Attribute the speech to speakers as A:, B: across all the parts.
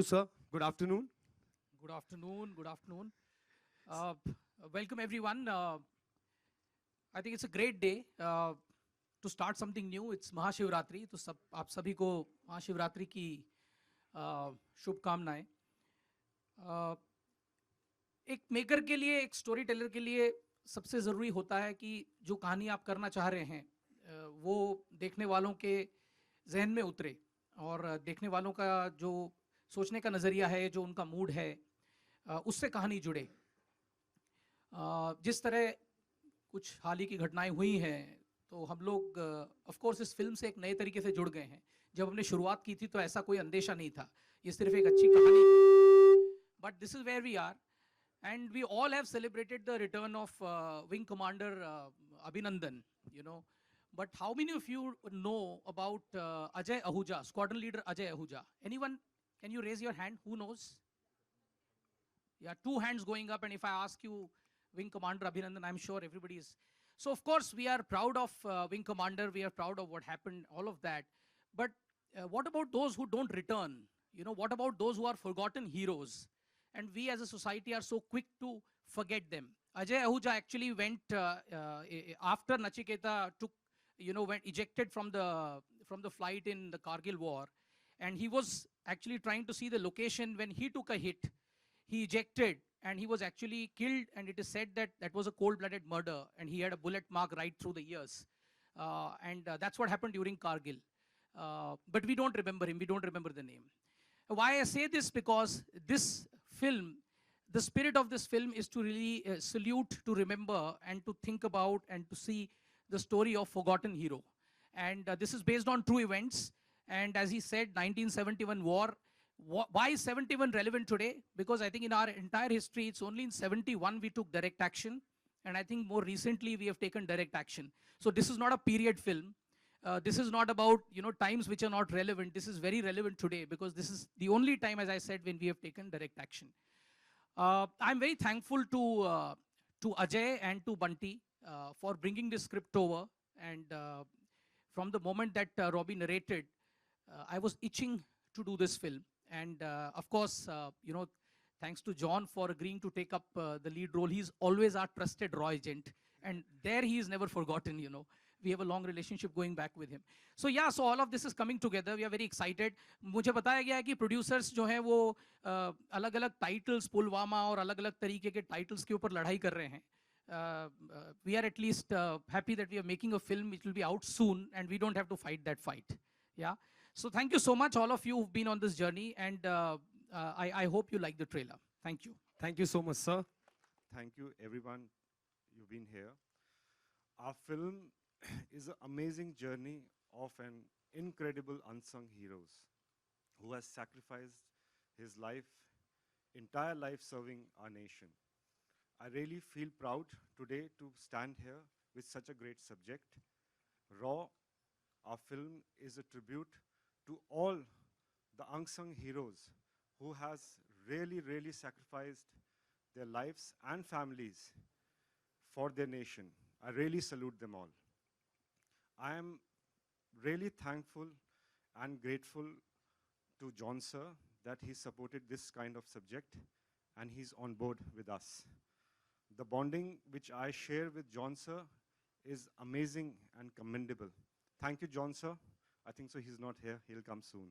A: sir. Good afternoon.
B: Good afternoon. Good afternoon. Uh, Welcome everyone. I think it's a great day to start something new. It's Mahashivratri तो सब आप सभी को महाशिवरात्रि की शुभकामनाएं. एक मेकर के लिए, एक स्टोरी टेलर के लिए सबसे ज़रूरी होता है कि जो कहानी आप करना चाह रहे हैं वो देखने वालों के जहन में उतरे और देखने वालों का जो सोचने का नज़रिया है, जो उनका मूड है, उससे कहानी जुड़े. जिस तरह कुछ हाल ही की घटनाएं हुई हैं तो हम लोग ऑफ कोर्स इस फिल्म से एक नए तरीके से जुड़ गए हैं. जब हमने शुरुआत की थी तो ऐसा कोई अंदेशा नहीं था, ये सिर्फ एक अच्छी कहानी थी. But this is where we are and we all have celebrated the return of Wing Commander Abhinandan, you know. But how many of you know about Ajay Ahuja, Squadron Leader Ajay Ahuja? Anyone? Can you raise your hand? Who knows? Yeah, two hands going up. And if I ask you Wing Commander Abhinandan, I'm sure everybody is. So of course we are proud of Wing Commander. We are proud of what happened, all of that. But what about those who don't return? You know, what about those who are forgotten heroes? And we as a society are so quick to forget them. Ajay Ahuja actually went after Nachiketa took, went ejected from the flight in the Kargil war, and he was actually trying to see the location when he took a hit. He ejected and he was actually killed, and it is said that that was a cold-blooded murder, and he had a bullet mark right through the ears, and that's what happened during Kargil. But we don't remember him. We don't remember the name. Why I say this? Because this film, the spirit of this film is to really salute, to remember, and to think about, and to see the story of forgotten hero. And this is based on true events. And as he said, 1971 war. Why is 71 relevant today? Because I think in our entire history, it's only in 71 we took direct action. And I think more recently we have taken direct action. So this is not a period film. This is not about times which are not relevant. This is very relevant today because this is the only time, as I said, when we have taken direct action. I'm very thankful to Ajay and to Bunty for bringing this script over. And from the moment that Robbie narrated, I was itching to do this film. And of course, thanks to John for agreeing to take up the lead role. He's always our trusted raw agent, and there he is never forgotten. We have a long relationship going back with him. So yeah, so all of this is coming together. We are very excited. मुझे बताया गया है कि producers जो हैं वो अलग-अलग titles, Pulwama और अलग-अलग तरीके के titles के ऊपर लड़ाई कर रहे हैं. We are at least happy that we are making a film which will be out soon, and we don't have to fight that fight. Yeah. So thank you so much, all of you who've been on this journey, and I hope you like the trailer. Thank you.
A: Thank you so much, sir.
C: Thank you, everyone. You've been here. Our film is an amazing journey of an incredible unsung heroes who has sacrificed his life, entire life serving our nation. I really feel proud today to stand here with such a great subject. Raw, our film is a tribute to all the unsung heroes who has really, really sacrificed their lives and families for their nation. I really salute them all. I am really thankful and grateful to John sir that he supported this kind of subject and he's on board with us. The bonding which I share with John sir is amazing and commendable. Thank you, John sir. I think so he's not here, he'll come soon.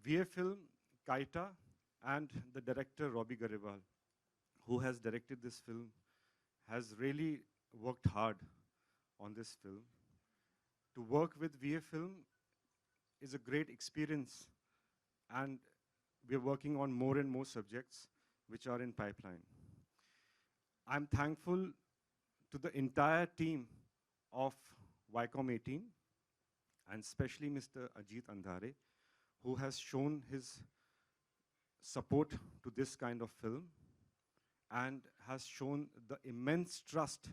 C: VA Film, Kaita, and the director Robbie Garibal, who has directed this film, has really worked hard on this film. To work with VA Film is a great experience, and we're working on more and more subjects which are in pipeline. I'm thankful to the entire team of Wycom 18, and especially Mr. Ajit Andhare, who has shown his support to this kind of film and has shown the immense trust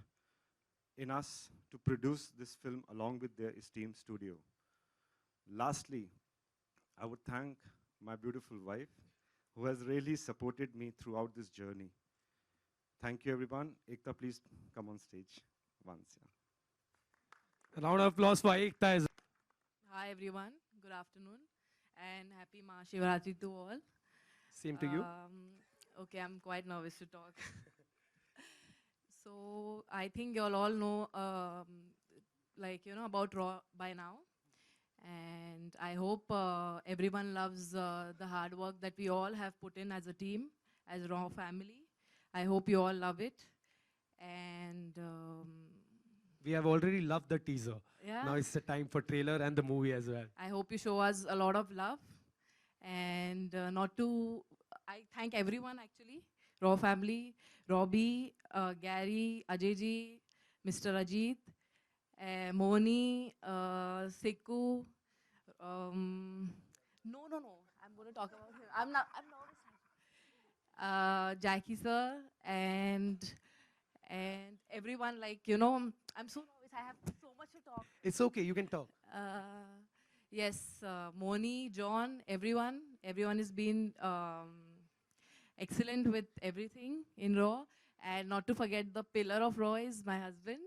C: in us to produce this film along with their esteemed studio. Lastly, I would thank my beautiful wife who has really supported me throughout this journey. Thank you, everyone. Ekta, please come on stage once. Yeah.
A: A round of applause for Ekta as
D: Hi everyone, good afternoon. and happy Mahashivratri to all.
A: Same to you.
D: Okay, I'm quite nervous to talk. So I think you all know, about Raw by now. And I hope everyone loves the hard work that we all have put in as a team, as Raw family. I hope you all love it. And
A: We have already loved the teaser.
D: yeah,
A: Now it's the time for trailer and the movie as well.
D: I hope you show us a lot of love. And I thank everyone actually, Raw family, Robbie, Gary, Ajay ji, Mr. Ajit, Moni, Seku. No, I'm going to talk about him. I'm nervous. Jackie sir and everyone, I'm so nervous. I have so much to talk.
A: It's okay, you can talk.
D: Yes, Moni, John, everyone has been excellent with everything in Raw. And not to forget, the pillar of Raw is my husband.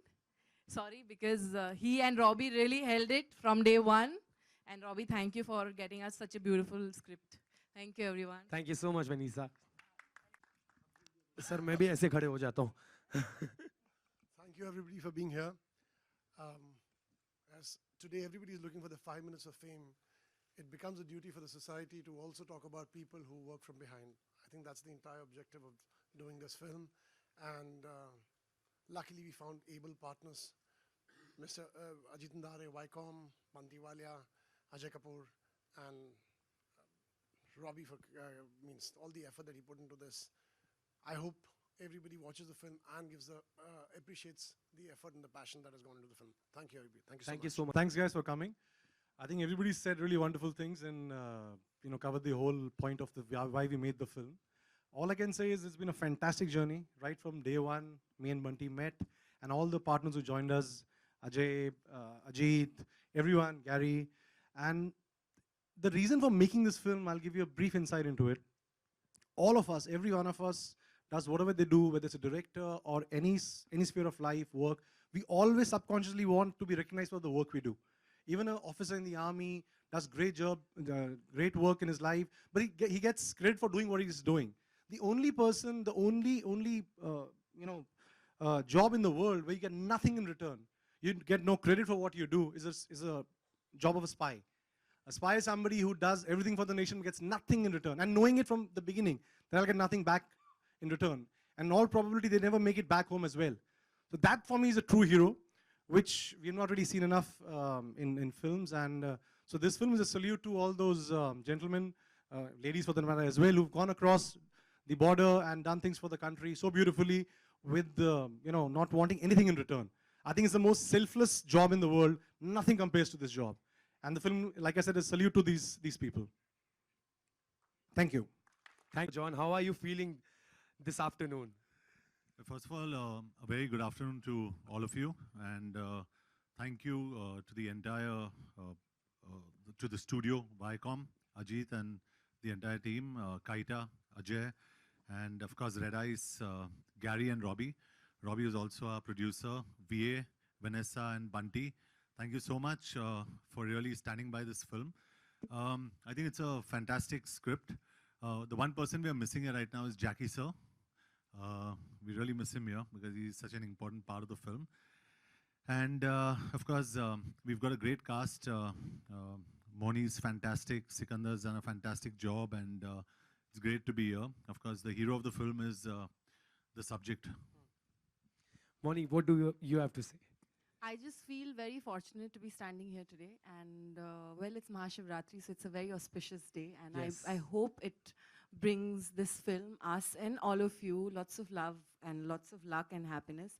D: Sorry, because he and Robbie really held it from day one. And Robbie, thank you for getting us such a beautiful script. Thank you, everyone.
A: Thank you so much, Vanessa. Sir, मैं भी ऐसे खड़े हो जाता हूँ.
E: Thank you everybody for being here. As today everybody is looking for the 5 minutes of fame, it becomes a duty for the society to also talk about people who work from behind. I think that's the entire objective of doing this film. And luckily we found able partners. Mr. Ajit Ndare, Wycom, Banti Walia, Ajay Kapoor, and Robbie for means all the effort that he put into this. I hope everybody watches the film and appreciates the effort and the passion that has gone into the film. Thank you, everybody. Thank you so much.
F: Thanks, guys, for coming. I think everybody said really wonderful things and covered the whole point of why we made the film. All I can say is it's been a fantastic journey. Right from day one, me and Bunty met, and all the partners who joined us, Ajay, Ajit, everyone, Gary. And the reason for making this film, I'll give you a brief insight into it. All of us, every one of us, does whatever they do, whether it's a director or any sphere of life, work, we always subconsciously want to be recognized for the work we do. Even an officer in the army does great work in his life, but he gets credit for doing what he's doing. The only person, the only job in the world where you get nothing in return, you get no credit for what you do, is a job of a spy. A spy is somebody who does everything for the nation, gets nothing in return, and knowing it from the beginning, they'll get nothing back in return. And in all probability, they never make it back home as well. So that for me is a true hero, which we've not really seen enough in films. And so this film is a salute to all those gentlemen, ladies for the matter as well, who've gone across the border and done things for the country so beautifully with not wanting anything in return. I think it's the most selfless job in the world. Nothing compares to this job. And the film, like I said, is a salute to these people. Thank you.
A: Thank you, John. How are you feeling this afternoon?
G: First of all, a very good afternoon to all of you, and thank you to the entire, to the studio, Viacom, Ajit and the entire team, Kaita, Ajay, and of course Red Eyes, Gary and Robbie. Robbie is also our producer, VA, Vanessa and Bunty. Thank you so much for really standing by this film. I think it's a fantastic script. The one person we are missing here right now is Jackie sir. We really miss him here because he's such an important part of the film. And of course, we've got a great cast. Moni's fantastic, Sikandar's done a fantastic job, and it's great to be here. Of course, the hero of the film is the subject.
A: Moni, what do you have to say?
D: I just feel very fortunate to be standing here today. And well, it's Mahashivratri, so it's a very auspicious day. And
A: Yes.
D: I hope it brings this film, us and all of you, lots of love and lots of luck and happiness.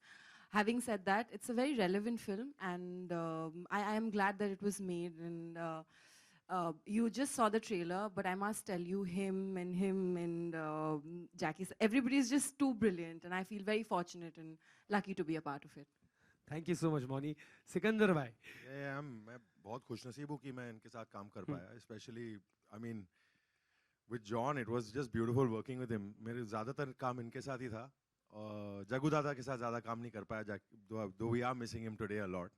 D: Having said that, it's a very relevant film, and I am glad that it was made. And you just saw the trailer, but I must tell you, him and Jackie, everybody is just too brilliant, and I feel very fortunate and lucky to be a part of it.
A: Thank you so much, Moni. Sikandar bhai.
H: मैं बहुत खुशनसीब हूँ कि मैं इनके साथ काम कर पाया, especially I mean with John it was just beautiful working with him. मेरे ज़्यादातर काम इनके साथ ही था, जगू दादा के साथ ज़्यादा काम नहीं कर पाया, though we are missing him today a lot.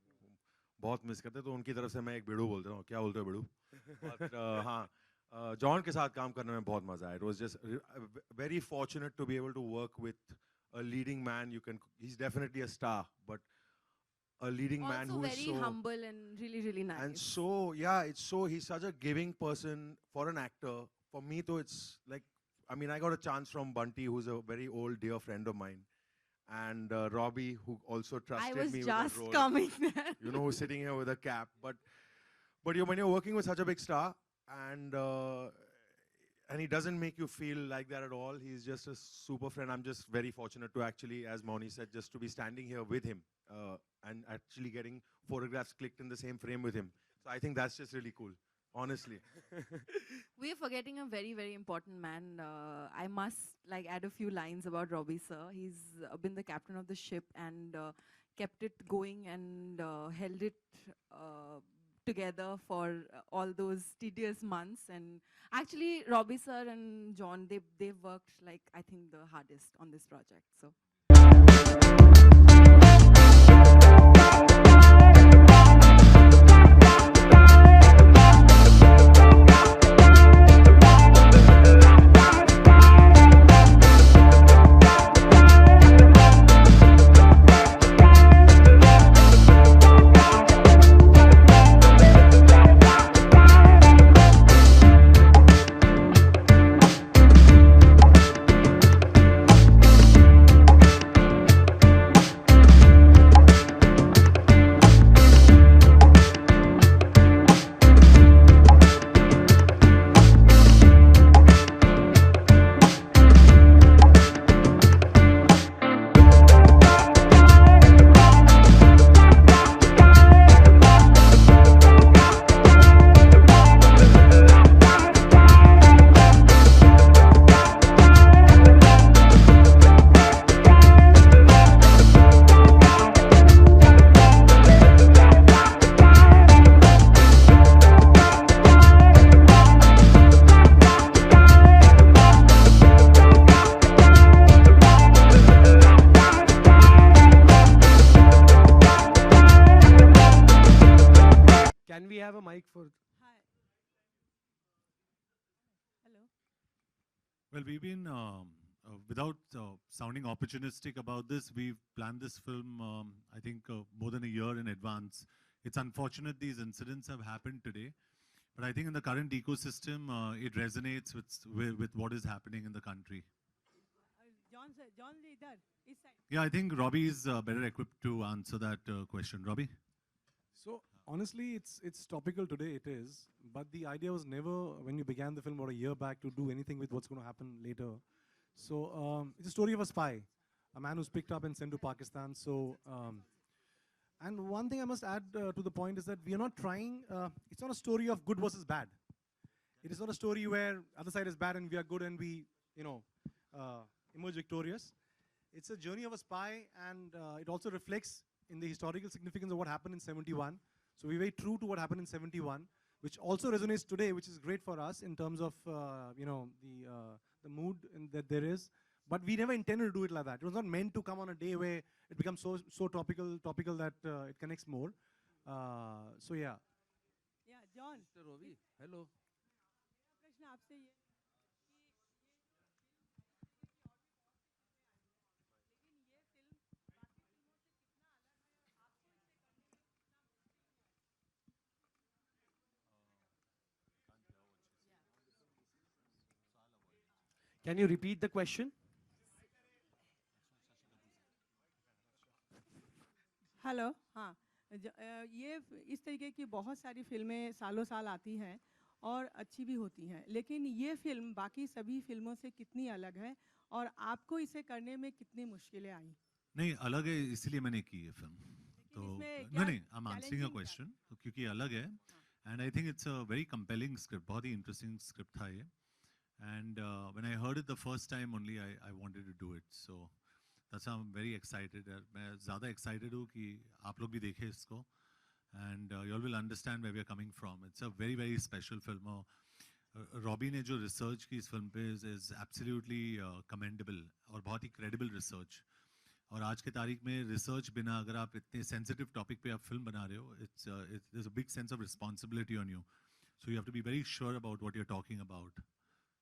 H: बहुत मिस करते हैं, तो उनकी तरफ से मैं एक बेड़ू बोलता हूँ, क्या बोलते हो बेड़ू? But, हाँ, जॉन के साथ काम करने में बहुत मजा आया. It was just very fortunate to be able to work with a leading man. He's definitely a star, but a leading man
D: Also
H: who is
D: very
H: so
D: humble and really, really nice.
H: and so yeah, he's such a giving person for an actor. For me, though, it's like, I mean, I got a chance from Bunty, who's a very old dear friend of mine, and Robbie, who also
D: I
H: trusted
D: was
H: me with that
D: just
H: role.
D: coming there.
H: You know, who's sitting here with a cap. But when you're working with such a big star, and he doesn't make you feel like that at all. He's just a super friend. I'm just very fortunate to actually, as Mauni said, just to be standing here with him and actually getting photographs clicked in the same frame with him. So I think that's just really cool, honestly.
D: We're forgetting a very, very important man. I must add a few lines about Robbie sir. He's been the captain of the ship and kept it going and held it together for all those tedious months. And actually, Robbie sir and John, they've worked I think the hardest on this project. So.
A: Can we have a mic for?
I: Hi. Hello.
G: Well, we've been, without sounding opportunistic about this, we've planned this film, I think, more than a year in advance. It's unfortunate these incidents have happened today, but I think in the current ecosystem, it resonates with what is happening in the country.
I: John sir, John leader. Is side.
G: Yeah, I think Robbie is better equipped to answer that question. Robbie?
F: So honestly, it's topical today, it is. But the idea was never, when you began the film about a year back, to do anything with what's going to happen later. So it's a story of a spy, a man who's picked up and sent to Pakistan. So, and one thing I must add to the point is that we are not trying, it's not a story of good versus bad. It is not a story where other side is bad and we are good and we, emerge victorious. It's a journey of a spy, and it also reflects in the historical significance of what happened in 71. So we're very true to what happened in 71, which also resonates today, which is great for us in terms of the mood that there is. But we never intended to do it like that. It was not meant to come on a day where it becomes so topical that it connects more. So yeah.
I: Yeah, John.
J: Mr. Rovi, hello.
I: प्रश्न आपसे ये
A: Can you repeat the question?
I: Hello हाँ ये इस तरीके की बहुत सारी फिल्में सालों साल आती हैं और अच्छी भी होती हैं, लेकिन ये फिल्म बाकी सभी फिल्मों से कितनी अलग है और आपको इसे करने में कितनी मुश्किलें आई?
G: नहीं, अलग है इसलिए मैंने की ये फिल्म. तो नहीं, I'm answering your question. तो क्योंकि अलग है, and I think it's a very compelling script. बहुत ही interesting script था ये. And when I heard it the first time only, I wanted to do it. So that's why I'm very excited. मैं ज़्यादा excited हूँ कि आप लोग भी देखें इसको. And you all will understand where we are coming from. It's a very, very special film. Robbie ने जो research की इस film पे is absolutely commendable और बहुत ही credible research. और आज के तारीख में रिसर्च बिना अगर आप इतने सेंसिटिव टॉपिक पे आप फिल्म बना रहे हो, there's a big sense of responsibility on you. So you have to be very sure about what you're talking about.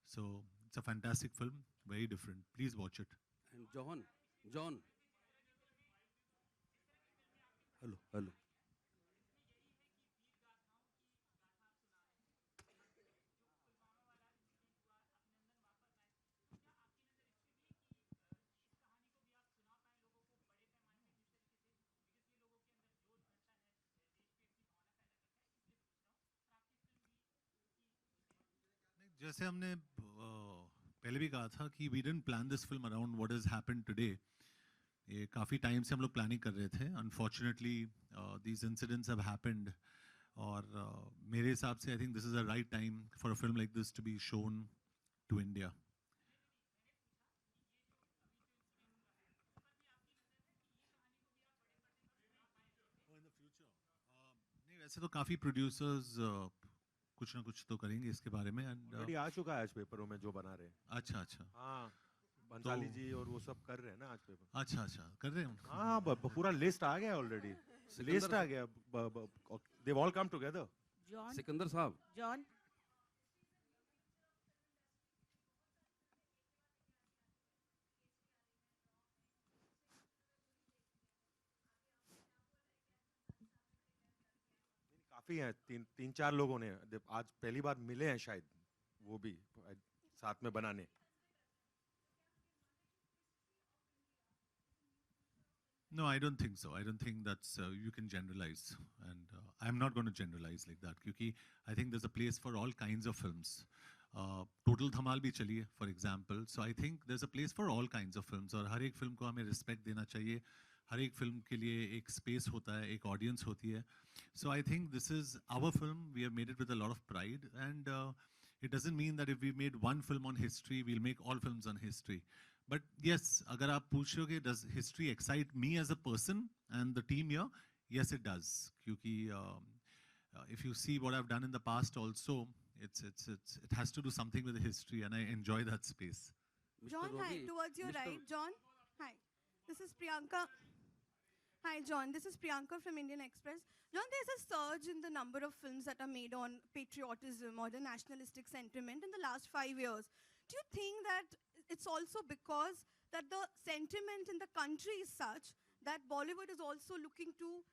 G: So it's a fantastic film, very different. Please watch it.
J: And John. Hello.
G: जैसे हमने पहले भी कहा था कि we didn't plan this film around what has happened today. ये काफ़ी time से हम लोग प्लानिंग कर रहे थे. Unfortunately, these incidents have happened. और मेरे हिसाब से I think this is the right time for a film like this to be shown to India. नहीं, वैसे तो काफ़ी प्रोड्यूसर्स कुछ ना कुछ तो करेंगे इसके बारे में.
H: ऑलरेडी आ चुका है आज पेपरों में जो बना रहे हैं.
G: अच्छा.
H: हाँ, बंसाली जी और वो सब कर रहे हैं ना आज पेपर.
G: अच्छा कर रहे हैं.
H: हाँ, पूरा लिस्ट आ गया ऑलरेडी. लिस्ट आ गया. They've all come together.
J: Sikandar साहब.
I: जॉन
H: काफी हैं. तीन चार लोगों ने आज पहली बार मिले हैं शायद, वो भी साथ में बनाने.
G: No, I don't think so. I don't think that's you can generalize, and I'm not going to generalize like that. Because I think there's a place for all kinds of films. Total Dhamal bhi chaliye, for example. So I think there's a place for all kinds of films. और हर एक film को हमें respect देना चाहिए. हर एक film के लिए एक space होता है, एक audience होती है. So I think this is our film. We have made it with a lot of pride, and it doesn't mean that if we made one film on history, we'll make all films on history. But yes, अगर आप पूछोगे, does history excite me as a person and the team here? Yes, it does. क्योंकि if you see what I've done in the past also, it has to do something with the history, and I enjoy that space.
K: John, hi, towards your right. John, hi. This is Priyanka. Hi, John. This is Priyanka from Indian Express. John, there's a surge in the number of films that are made on patriotism or the nationalistic sentiment in the last 5 years. Do you think that it's also because that the sentiment in the country is such that Bollywood is also looking to,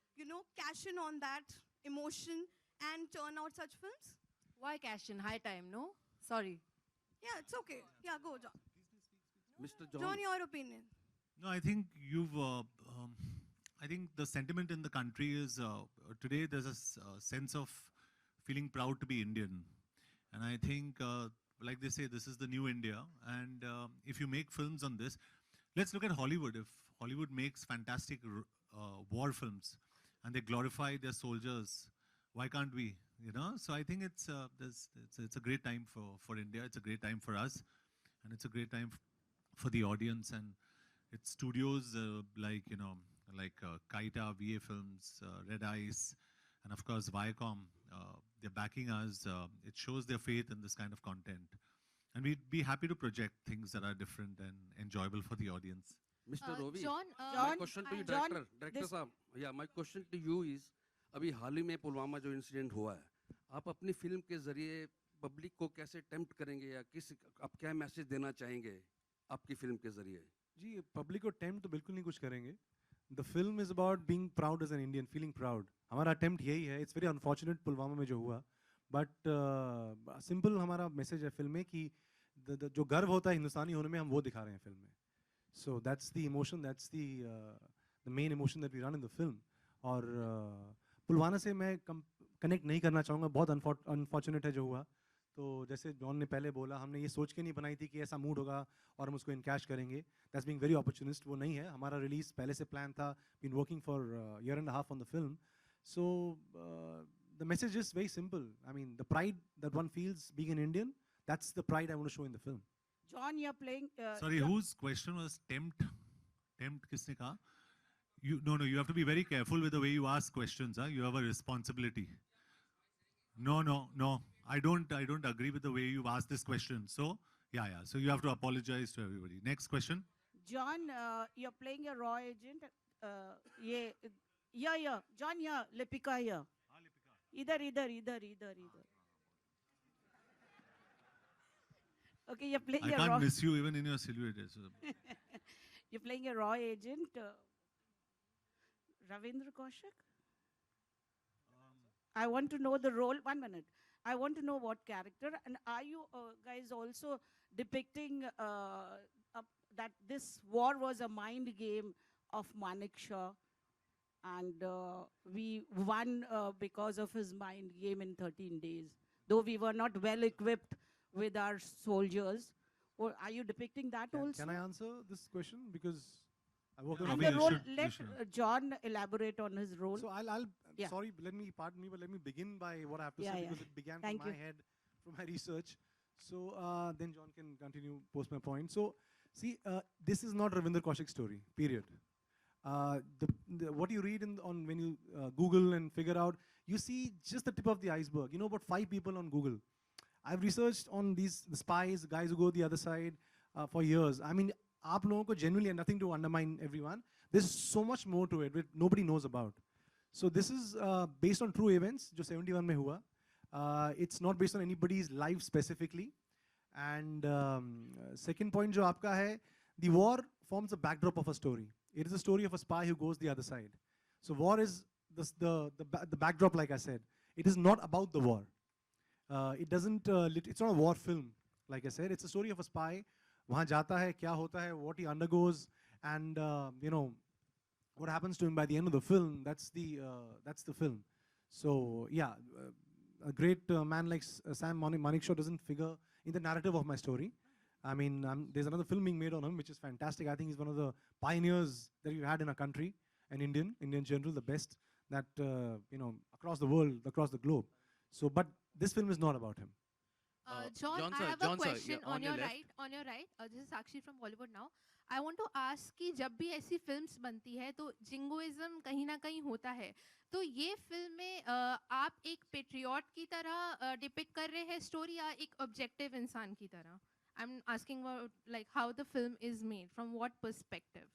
K: cash in on that emotion and turn out such films?
D: Why cash in? High time, no? Sorry.
K: Yeah, it's okay. Yeah, go, John.
J: Mr.
K: John, your opinion.
G: No, I think I think the sentiment in the country is today there's a sense of feeling proud to be Indian, and I think like they say, this is the new India. And if you make films on this, let's look at Hollywood. If Hollywood makes fantastic war films and they glorify their soldiers, why can't we? So I think it's a great time for India. It's a great time for us, and it's a great time for the audience. And it's studios like Kaita, VA Films, Red Ice, and of course Viacom. They're backing us. It shows their faith in this kind of content. And we'd be happy to project things that are different and enjoyable for the audience.
J: Mr. Rovi,
D: John,
J: my question to you,
I: John,
J: director
I: this-
J: साहब. Yeah, my question to you is, अभी हाल ही में पुलवामा जो incident हुआ है, आप अपनी film के जरिए पब्लिक को कैसे टेम्प्ट करेंगे या आप क्या मैसेज देना चाहेंगे आपकी फिल्म के जरिए?
F: जी, पब्लिक को टेम्प्ट तो बिल्कुल नहीं कुछ करेंगे. The film is about being proud as an Indian, feeling proud. हमारा अटेम्प्ट यही है. It's very unfortunate पुलवामा में जो हुआ, but simple हमारा मैसेज है फिल्म में कि जो गर्व होता है हिंदुस्तानी होने में, हम वो दिखा रहे हैं फिल्म में. So that's the emotion, that's the main emotion that we run in the film. और पुलवामा से मैं कनेक्ट नहीं करना चाहूँगा. बहुत अनफॉर्चुनेट है जो हुआ. तो जैसे जॉन ने पहले बोला, हमने ये सोच के नहीं बनाई थी कि ऐसा मूड होगा और हम उसको इनकैश करेंगे. That's being very opportunist. वो नहीं है. हमारा रिलीज पहले से प्लान था. Been working for year and half on the film. So the message is very simple. I mean the pride that one feels being an Indian, that's the pride I want to show in the film.
I: John, you're playing.
G: Sorry, whose question was tempt? Tempt किसने कहा? No, you have to be very careful with the way you ask questions. You have a responsibility. No. I don't agree with the way you've asked this question. So, yeah. So you have to apologize to everybody. Next question.
L: John, you're playing a raw agent. Yeah, yeah. John, yeah. Lipika here. Either. Okay, you're playing
G: I
L: a
G: can't
L: raw.
G: miss you even in your silhouette. So.
L: You're playing a raw agent. Ravindra Kaushik. I want to know the role. 1 minute. I want to know what character. And are you guys also depicting that this war was a mind game of Manik Shah, and we won because of his mind game in 13 days, though we were not well equipped with our soldiers? Or are you depicting that also?
F: Can I answer this question? Because I worked on
L: And
G: Ravi,
L: the
G: you
L: role,
G: should- you
L: let
G: should.
L: John elaborate on his role.
F: So
L: Yeah.
F: sorry, pardon me, but let me begin by what I have to
L: Yeah,
F: say,
L: yeah.
F: because it began
L: Thank
F: from my
L: you.
F: head, from my research. So then John can continue post my point. So see, this is not Ravinder Kaushik's story, period. What you read on when you Google and figure out, you see just the tip of the iceberg. You know, about 5 people on Google. I've researched on the spies, the guys who go the other side for years. I mean, aap logon ko genuinely, nothing to undermine everyone. There's so much more to it which nobody knows about. So this is based on true events, जो 71 में हुआ. It's not based on anybody's life specifically. And second point जो आपका है, the war forms a backdrop of a story. It is a story of a spy who goes the other side. So war is the backdrop, like I said. It is not about the war. It doesn't. It's not a war film, like I said. It's a story of a spy. वहाँ जाता है, क्या होता है, what he undergoes, and you know what happens to him by the end of the film. That's the film. So yeah, a great man like Sam Manekshaw doesn't figure in the narrative of my story. I mean, there's another film being made on him, which is fantastic. I think he's one of the pioneers that we've had in our country, and Indian general, the best that you know, across the world, across the globe. So, but this film is not about him.
M: John,
J: John
M: I
J: sir,
M: have
J: John
M: a
J: sir,
M: question
J: yeah,
M: on your
J: left.
M: right. On your right, this is Sakshi from Bollywood now. I want to ask कि जब भी ऐसी films बनती है तो jingoism कहीं ना कहीं होता है. तो ये फिल्म में आप एक पेट्रियट की तरह डिपिक्ट कर रहे हैं स्टोरी या एक ऑब्जेक्टिव इंसान की तरह? I'm asking about like how the film is made, from what perspective?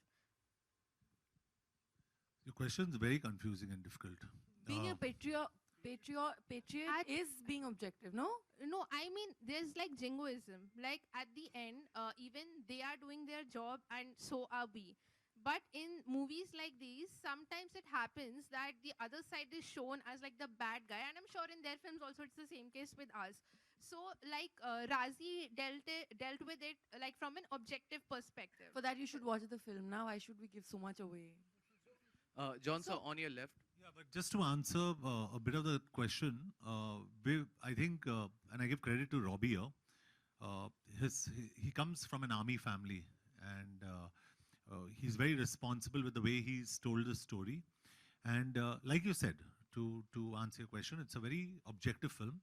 G: Your question is very confusing and difficult.
D: Being a patriot is being objective, no?
M: No, I mean there's like jingoism. Like at the end, even they are doing their job and so are we. But in movies like these, sometimes it happens that the other side is shown as like the bad guy, and I'm sure in their films also it's the same case with us. So like Razi dealt with it like from an objective perspective.
D: For that, you should watch the film. Now, why should we give so much away?
J: John sir, on your left.
G: Yeah, but just to answer a bit of the question, I think, and I give credit to Robbie here, he comes from an army family, and he's very responsible with the way he's told the story. And like you said, to answer your question, it's a very objective film.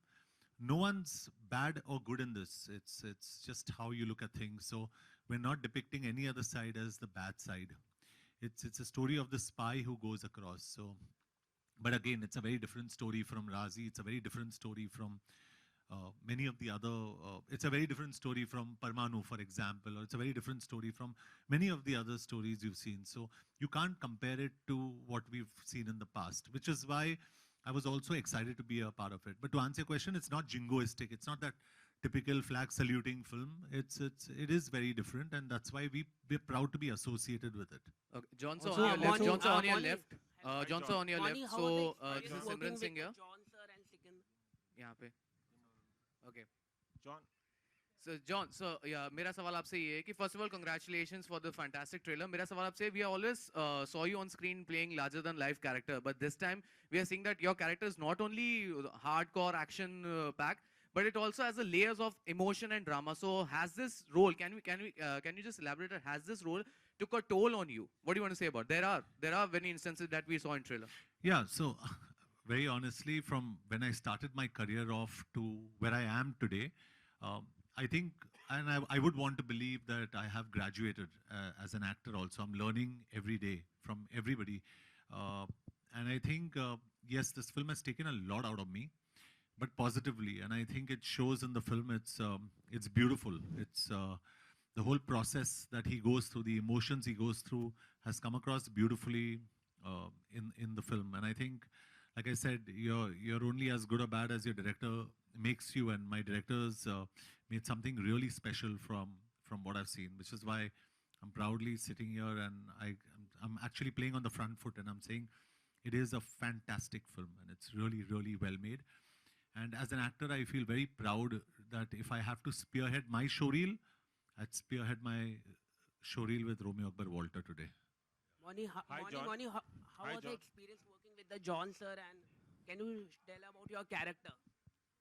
G: No one's bad or good in this. It's just how you look at things. So we're not depicting any other side as the bad side. It's a story of the spy who goes across. So, but again, it's a very different story from Razi. It's a very different story from many of the other. It's a very different story from Parmanu, for example, or it's a very different story from many of the other stories you've seen. So you can't compare it to what we've seen in the past, which is why I was also excited to be a part of it. But to answer your question, it's not jingoistic. It's not that typical flag saluting film. It is very different, and that's why we're proud to be associated with it.
J: Okay. John sir,
F: Also,
J: on your left.
F: Mani-
J: John sir, on your
N: Mani-
J: left. John sir, on your
N: Mani,
J: left.
N: how
J: So
N: are the
J: this is
N: experience
J: Simran
N: working
J: Singh
N: with
J: here.
N: John sir and Sikandar?
J: यहाँ पे. Okay.
H: John.
J: So John, so yeah, मेरा सवाल आपसे ये है कि first of all, congratulations for the fantastic trailer. मेरा सवाल आपसे, we always saw you on screen playing larger than life character, but this time we are seeing that your character is not only hardcore action packed, but it also has the layers of emotion and drama. So has this role? Can you just elaborate? Has this role took a toll on you? What do you want to say about? There are many instances that we saw in trailer.
G: Yeah, so very honestly, from when I started my career off to where I am today, I think, and I would want to believe that I have graduated as an actor also. I'm learning every day from everybody. And I think, yes, this film has taken a lot out of me, but positively. And I think it shows in the film. It's beautiful. the whole process that he goes through, the emotions he goes through, has come across beautifully in the film. And I think, like I said, you're only as good or bad as your director makes you. And my directors made something really special from what I've seen, which is why I'm proudly sitting here, and I'm actually playing on the front foot, and I'm saying it is a fantastic film, and it's really, really well made. And as an actor, I feel very proud that if I have to spearhead my showreel, I'd spearhead my showreel with Romeo Akbar Walter today.
N: Moni,
C: Hi,
N: Moni,
C: John.
N: Moni, how
C: Hi,
N: was the
C: John.
N: experience working with the John sir, and can you tell about your character?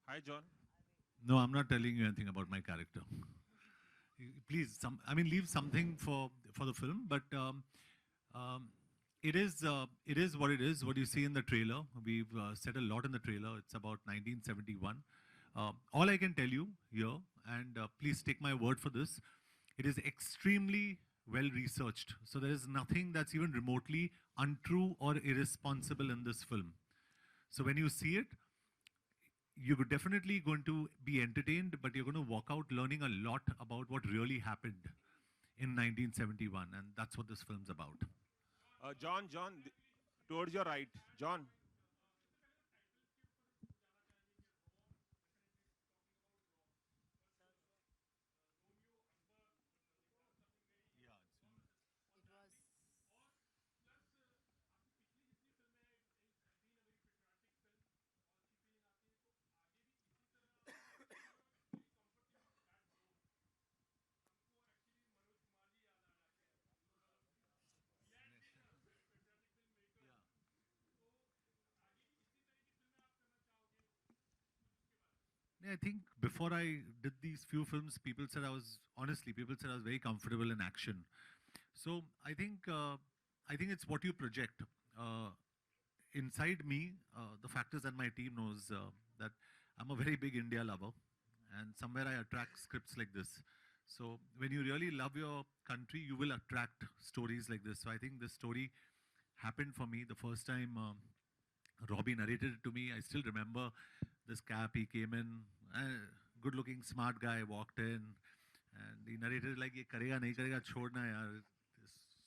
C: Hi, John.
G: No, I'm not telling you anything about my character. Please, leave something for the film. But it is what it is. What you see in the trailer, we've said a lot in the trailer. It's about 1971. All I can tell you here, and please take my word for this, it is extremely well researched. So there is nothing that's even remotely untrue or irresponsible in this film. So when you see it, you're definitely going to be entertained, but you're going to walk out learning a lot about what really happened in 1971, and that's what this film's about.
C: John, towards your right. John.
G: Yeah, I think before I did these few films, people said I was very comfortable in action. So I think it's what you project. Inside me, the fact is that my team knows that I'm a very big India lover, and somewhere I attract scripts like this. So when you really love your country, you will attract stories like this. So I think this story happened for me the first time Robbie narrated it to me. I still remember this cap. He came in, good-looking, smart guy, walked in, and he narrated like, "Ye karega, nahi karega, chhodna yaar,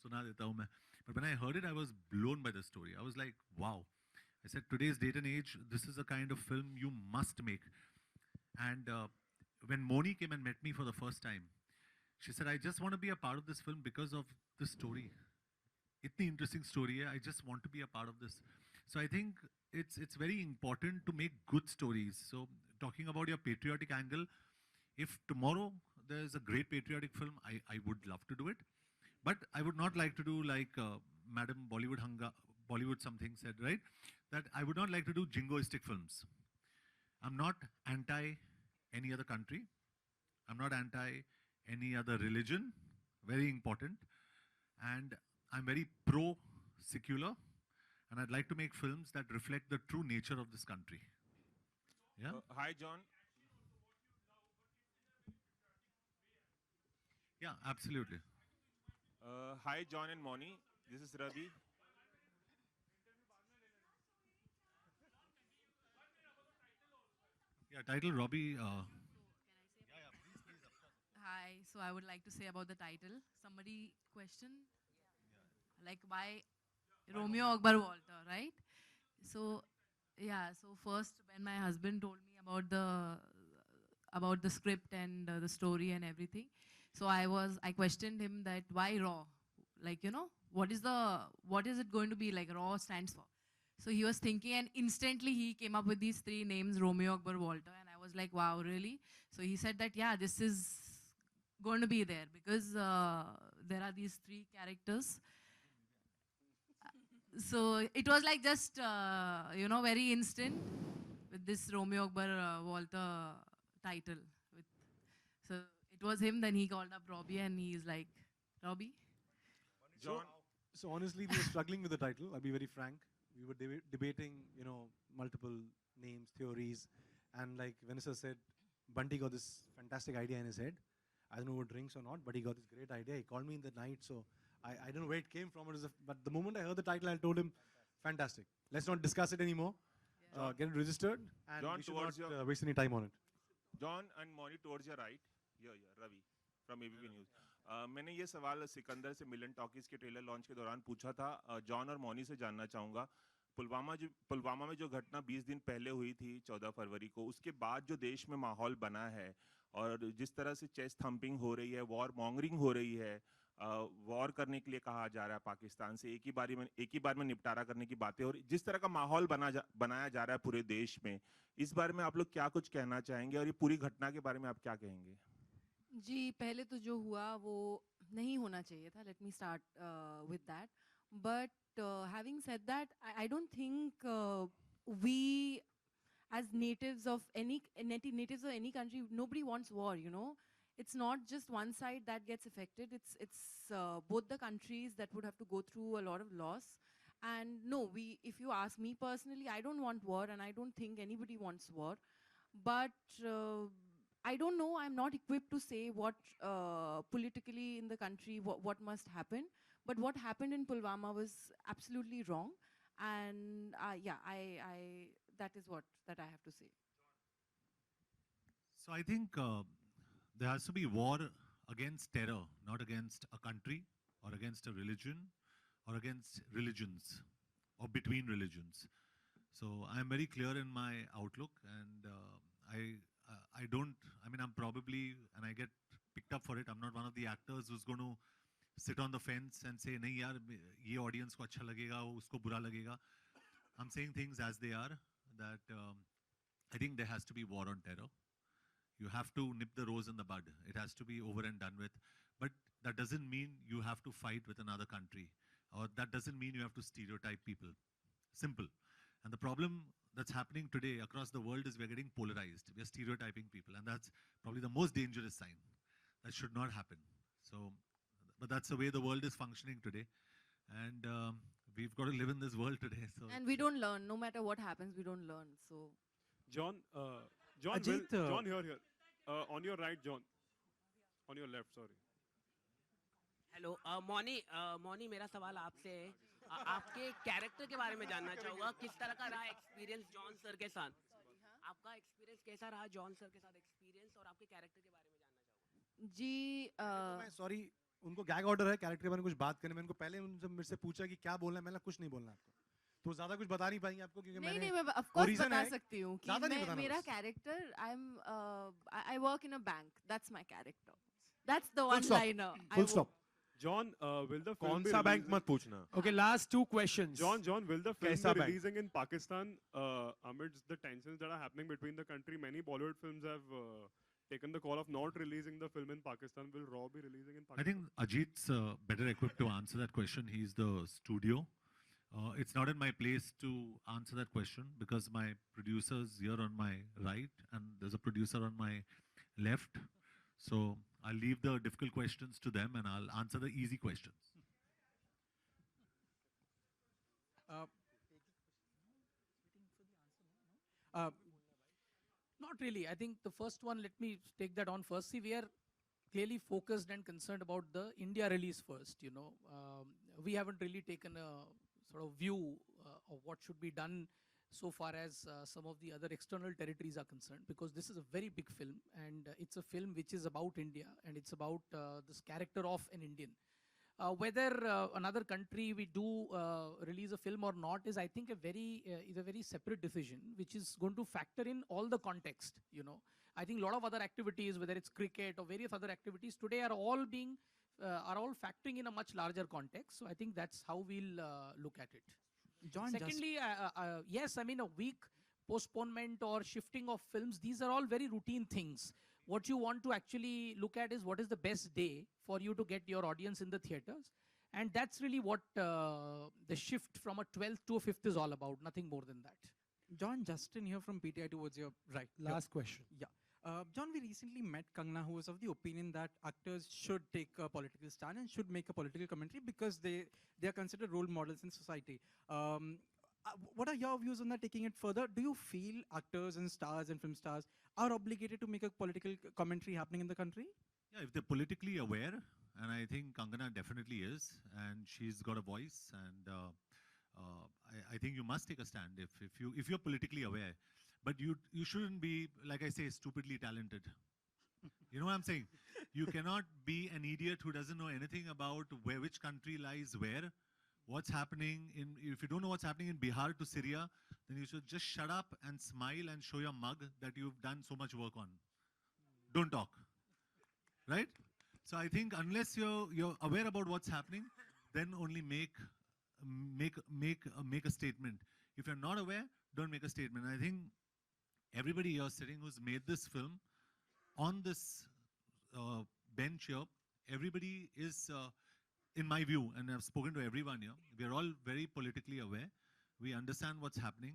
G: suna deta hu main." But when I heard it, I was blown by the story. I was like, wow. I said, today's date and age, this is the kind of film you must make. And when Moni came and met me for the first time, she said, I just want to be a part of this film because of the story. Itni interesting story hai, I just want to be a part of this. So I think it's very important to make good stories. So talking about your patriotic angle, if tomorrow there's a great patriotic film, I would love to do it. But I would not like to do like Madam Bollywood something said, right? That I would not like to do jingoistic films. I'm not anti any other country. I'm not anti any other religion. Very important. And I'm very pro-secular. And I'd like to make films that reflect the true nature of this country. Yeah?
C: Hi, John.
G: Yeah, absolutely.
C: Hi, John and Moni. This is Ravi.
G: Yeah, title Robbie.
D: Hi, so I would like to say about the title. Somebody questioned, like why Romeo Akbar Walter, right? So, yeah. So first, when my husband told me about the script and the story and everything, so I questioned him that why Raw, like what is it going to be like? Raw stands for. So he was thinking, and instantly he came up with these three names, Romeo Akbar Walter, and I was like, wow, really? So he said that yeah, this is going to be there because there are these three characters. So it was like just very instant with this Romeo Akbar Walter title. So it was him. Then he called up Robbie, and he's like, Robbie.
C: John.
F: So honestly, we were struggling with the title. I'll be very frank. We were debating, multiple names, theories, and like Vanessa said, Bunty got this fantastic idea in his head. I don't know what drinks or not, but he got this great idea. He called me in the night, so I don't know where it came from. But the moment I heard the title, I told him, fantastic. Let's not discuss it anymore. Get it registered, and
C: John,
F: we should
C: towards
F: not
C: your
F: waste any time on it.
C: John and Moni towards your right. Here, Ravi.
O: From ABP news. मैंने ये सवाल सिकंदर से मिलन talkies के trailer launch के दौरान पूछा था। John और मौनी से जानना चाहूँगा, पुलवामा में जो घटना 20 दिन पहले हुई थी 14 फरवरी को, उसके बाद जो देश में माहौल बना है और जिस तरह से चेस्ट थम्पिंग हो रही है, वॉर मॉन्गरिंग हो रही है, वॉर करने के लिए कहा जा रहा है पाकिस्तान से, एक ही बार में निपटारा करने की बातें, और जिस तरह का माहौल बनाया जा रहा है पूरे देश में, इस बारे में आप लोग क्या कुछ कहना चाहेंगे और ये पूरी घटना के बारे में आप क्या कहेंगे?
D: जी, पहले तो जो हुआ वो नहीं होना चाहिए था. Let me start with that. But having said that, I don't think we, as natives of any country, nobody wants war. You know, it's not just one side that gets affected. It's both the countries that would have to go through a lot of loss. And no, if you ask me personally, I don't want war, and I don't think anybody wants war. But I don't know, I'm not equipped to say what politically in the country, what must happen. But what happened in Pulwama was absolutely wrong. And yeah, that is that I have to say.
G: So I think there has to be war against terror, not against a country or against a religion or against religions or between religions. So I'm very clear in my outlook, and I'm probably, and I get picked up for it, I'm not one of the actors who's going to sit on the fence and say, nahi yaar, ye audience ko acha lagega, usko bura lagega. I'm saying things as they are, that I think there has to be war on terror. You have to nip the rose in the bud. It has to be over and done with. But that doesn't mean you have to fight with another country, or that doesn't mean you have to stereotype people. Simple. And the problem that's happening today across the world is we're getting polarized. We're stereotyping people, and that's probably the most dangerous sign. That should not happen. So, but that's the way the world is functioning today, and we've got to live in this world today. So,
D: And we don't learn. No matter what happens, we don't learn. So,
P: John,
F: Ajit,
P: John, here. On your right, John. On your left, sorry.
N: Hello Mouni मेरा सवाल आपसे है। आपके character के बारे में जानना चाहूँगा, किस तरह का रहा एक्सपीरियंस जॉन सर के साथ? आपका एक्सपीरियंस कैसा रहा जॉन सर के साथ एक्सपीरियंस, और आपके कैरेक्टर के बारे में जानना चाहूँगा।
D: जी
F: मैं सॉरी, उनको गैग ऑर्डर है कैरेक्टर के बारे में कुछ बात करने में। उनको पहले उनसे मेरे से पूछा कि क्या बोलना है, मैंने कुछ नहीं बोलना आपको, तो ज्यादा कुछ बता नहीं पाएंगे आपको, क्योंकि
D: नहीं, मैं of course बता सकती हूँ कि मेरा character, I work in a bank. That's my character. That's the one-liner.
F: Full stop.
P: John, will the film
H: कौन
P: be
H: सा बैंक
P: releasing-
H: मत पूछना।
A: Okay, last two questions.
P: John, will the film
A: कैसा
P: be
A: bank?
P: releasing in Pakistan amidst the tensions that are happening between the country? Many Bollywood films have taken the call of not releasing the film in Pakistan. Will Raw be releasing in Pakistan?
G: I think Ajit's better equipped to answer that question. He's the studio. It's not in my place to answer that question because my producer's here on my right and there's a producer on my left. So I'll leave the difficult questions to them and I'll answer the easy questions.
B: Not really. I think the first one, let me take that on first. See, we are clearly focused and concerned about the India release first, you know. We haven't really taken a sort of view of what should be done so far as some of the other external territories are concerned, because this is a very big film and it's a film which is about India and it's about this character of an Indian. Whether another country we do release a film or not is, I think, is a very separate decision, which is going to factor in all the context. You know, I think a lot of other activities, whether it's cricket or various other activities today, are all factoring in a much larger context. So I think that's how we'll look at it.
Q: John,
B: Secondly, yes, I mean, a week postponement or shifting of films, these are all very routine things. What you want to actually look at is what is the best day for you to get your audience in the theaters. And that's really what the shift from a 12th to a 5th is all about, nothing more than that.
Q: John, Justin here from PTI towards your right.
A: Last question.
Q: Yeah. John, we recently met Kangana, who was of the opinion that actors should take a political stand and should make a political commentary because they are considered role models in society. What are your views on that, taking it further? Do you feel actors and stars and film stars are obligated to make a political commentary happening in the country?
G: Yeah, if they're politically aware, and I think Kangana definitely is, and she's got a voice, and I think you must take a stand if you're politically aware. But you shouldn't be, like I say, stupidly talented. You know what I'm saying? You cannot be an idiot who doesn't know anything about which country lies where, what's happening in. If you don't know what's happening in Bihar to Syria, then you should just shut up and smile and show your mug that you've done so much work on. Don't talk, right? So I think unless you're aware about what's happening, then only make a statement. If you're not aware, don't make a statement. I think everybody here sitting who's made this film, on this bench here, everybody is, in my view, and I've spoken to everyone here, we are all very politically aware. We understand what's happening.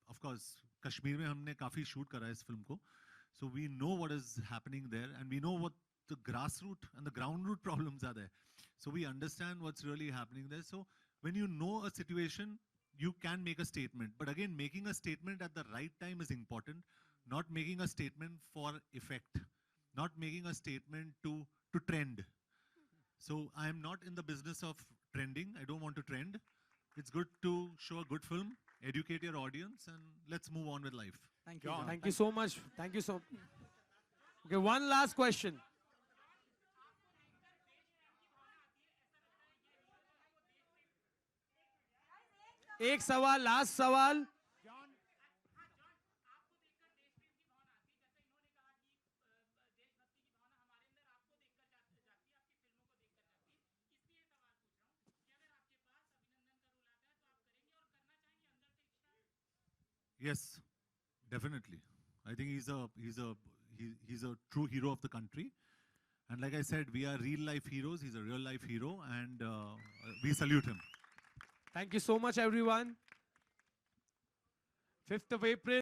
G: Of course, Kashmir mein humne kafi shoot kara hai is film ko. So we know what is happening there, and we know what the grassroots and the ground root problems are there. So we understand what's really happening there. So when you know a situation, you can make a statement. But again, making a statement at the right time is important. Not making a statement for effect. Not making a statement to trend. So I am not in the business of trending. I don't want to trend. It's good to show a good film, educate your audience, and let's move on with life.
Q: Thank you.
A: John, thank you so much. Thank you so much. Okay, one last question. एक सवाल, last सवाल.
G: Yes, definitely. I think he's a true hero of the country. And like I said, we are real life heroes. He's a real life hero, and we salute him.
A: Thank you so much, everyone. 5th of April.